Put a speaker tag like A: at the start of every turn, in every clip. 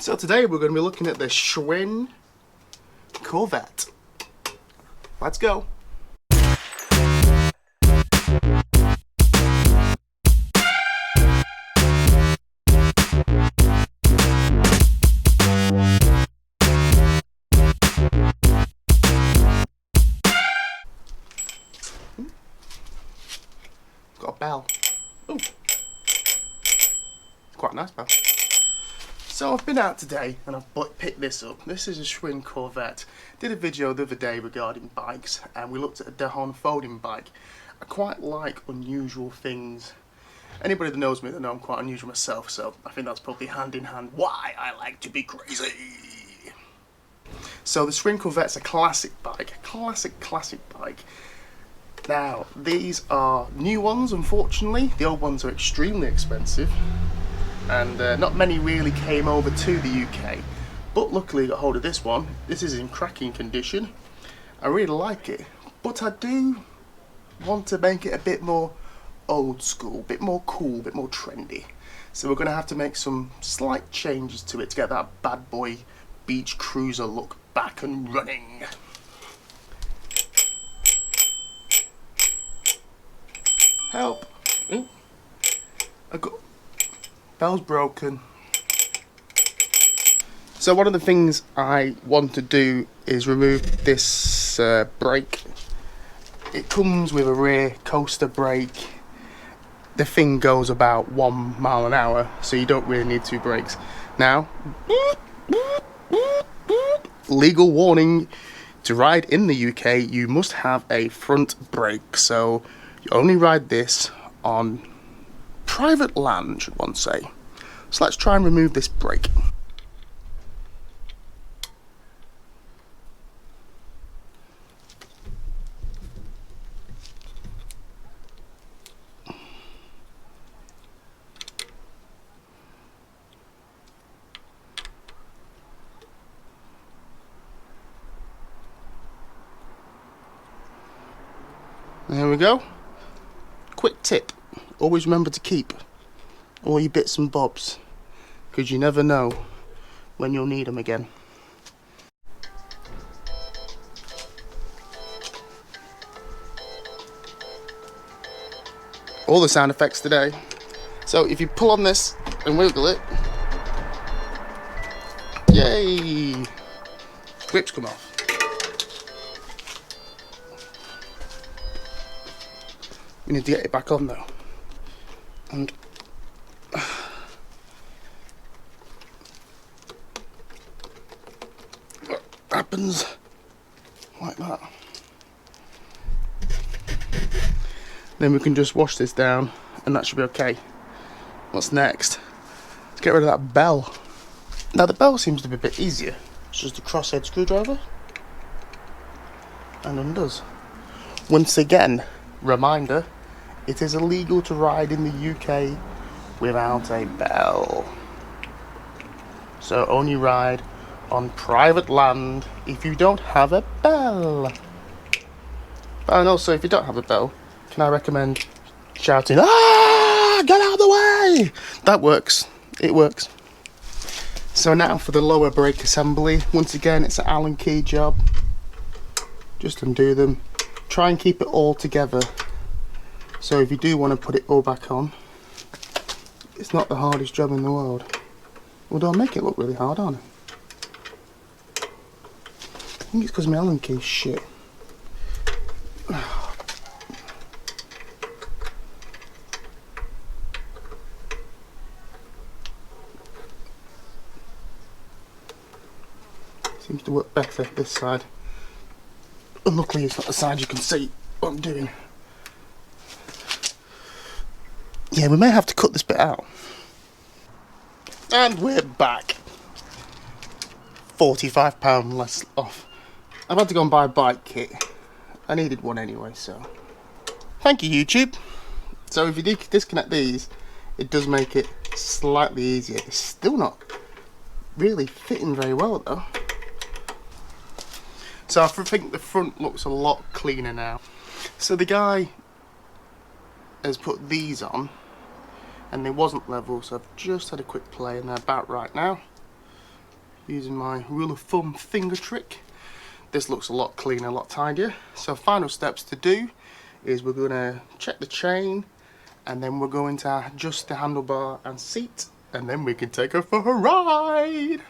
A: So today we're going to be looking at the Schwinn Corvette. Let's go. Got a bell. Ooh. Quite a nice bell. So I've been out today and I've picked this up. This is a Schwinn Corvette. Did a video the other day regarding bikes and we looked at a Dehon folding bike. I quite like unusual things. Anybody that knows me, they know I'm quite unusual myself, so I think that's probably hand in hand why I like to be crazy. So the Schwinn Corvette's a classic bike, a classic bike. Now, these are new ones, unfortunately. The old ones are extremely expensive. And not many really came over to the UK, but luckily got hold of this one. This is in cracking condition. I really like it, but I do want to make it a bit more old school, a bit more cool, a bit more trendy. So we're going to have to make some slight changes to it to get that bad boy beach cruiser look back and running. Help! I got... Bell's broken. So one of the things I want to do is remove this brake. It comes with a rear coaster brake. The thing goes about 1 mile an hour, so you don't really need two brakes. Now, legal warning, to ride in the UK you must have a front brake, so you only ride this on private land, should one say. So let's try and remove this brake. There we go. Quick tip, always remember to keep all your bits and bobs, because you never know when you'll need them again. All the sound effects today. So if you pull on this and wiggle it, yay! Grips come off. We need to get it back on though. And happens like that. Then we can just wash this down and that should be okay. What's next? Let's get rid of that bell. Now the bell seems to be a bit easier. It's just a crosshead screwdriver and undoes. Once again, reminder, it is illegal to ride in the UK without a bell. So only ride on private land if you don't have a bell. And also, if you don't have a bell, can I recommend shouting, "Ah, get out of the way!" That works. It works. So now for the lower brake assembly. Once again, it's an Allen key job. Just undo them. Try and keep it all together. So if you do want to put it all back on, it's not the hardest job in the world. Although I make it look really hard, aren't I? I think it's because my Allen key's shit. Seems to work better this side. And luckily it's not the side you can see what I'm doing. Yeah, we may have to cut this bit out. And we're back. £45 less off. I've had to go and buy a bike kit. I needed one anyway, so. Thank you, YouTube. So if you disconnect these, it does make it slightly easier. It's still not really fitting very well though. So I think the front looks a lot cleaner now. So the guy has put these on and they wasn't level, so I've just had a quick play and they're about right now. using my rule of thumb finger trick. This looks a lot cleaner, a lot tidier. So final steps to do is we're going to check the chain, and then we're going to adjust the handlebar and seat, and then we can take her for a ride.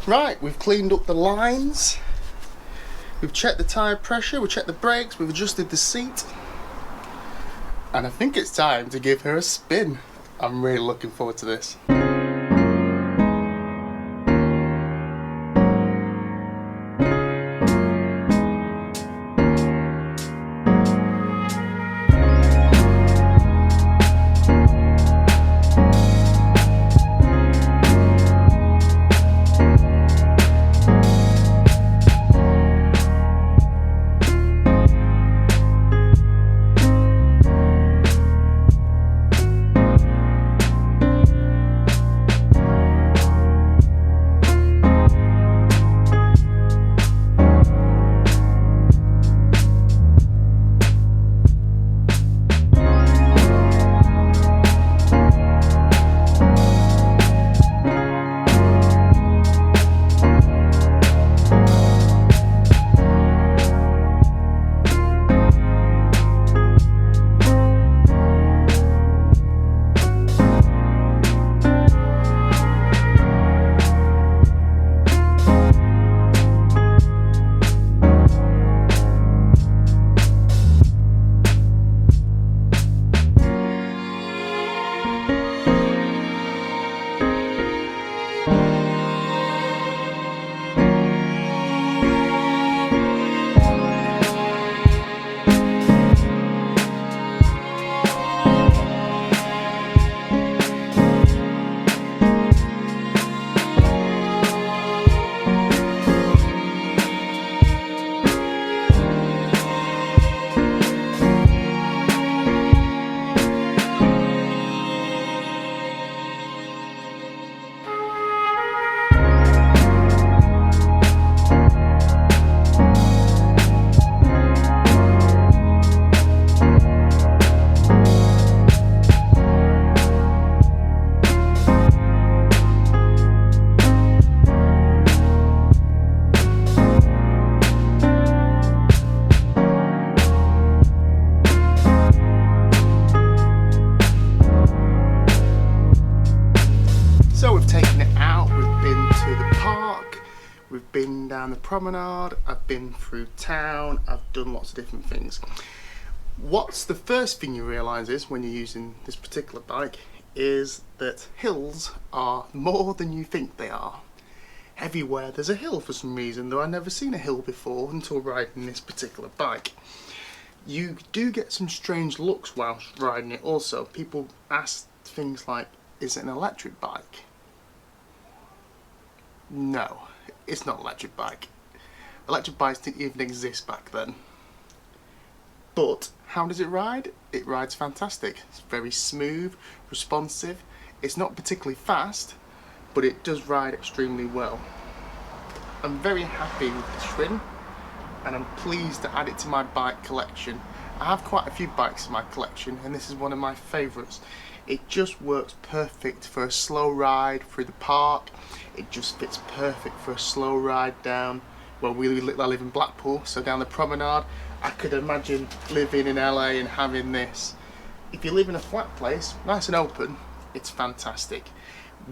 A: Right, we've cleaned up the lines, we've checked the tyre pressure, we've checked the brakes, we've adjusted the seat, and I think it's time to give her a spin. I'm really looking forward to this. We've been down the promenade, I've been through town, I've done lots of different things. What's the first thing you realise is when you're using this particular bike is that hills are more than you think they are. Everywhere there's a hill for some reason, though I've never seen a hill before until riding this particular bike. You do get some strange looks whilst riding it also. People ask things like, is it an electric bike? No, it's not an electric bike. Electric bikes didn't even exist back then. But how does it ride? It rides fantastic. It's very smooth, responsive. It's not particularly fast, but it does ride extremely well. I'm very happy with the Schwinn, and I'm pleased to add it to my bike collection. I have quite a few bikes in my collection, and this is one of my favourites. It just works perfect for a slow ride through the park. It just fits perfect for a slow ride down. Well, I live in Blackpool, so down the promenade. I could imagine living in LA and having this. If you live in a flat place, nice and open, it's fantastic.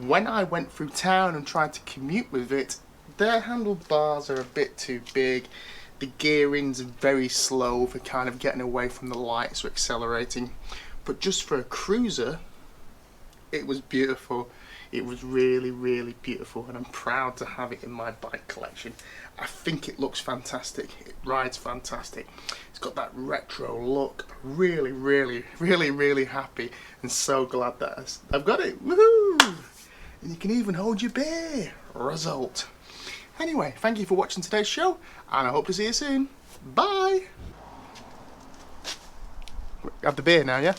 A: When I went through town and tried to commute with it, their handlebars are a bit too big. The gearing's very slow for kind of getting away from the lights or accelerating. But just for a cruiser, it was beautiful. It was really, really beautiful, and I'm proud to have it in my bike collection. I think it looks fantastic. It rides fantastic. It's got that retro look. Really, really, really, really happy and so glad that I've got it. Woohoo! And you can even hold your beer. Result. Anyway, thank you for watching today's show, and I hope to see you soon. Bye! Have the beer now, yeah?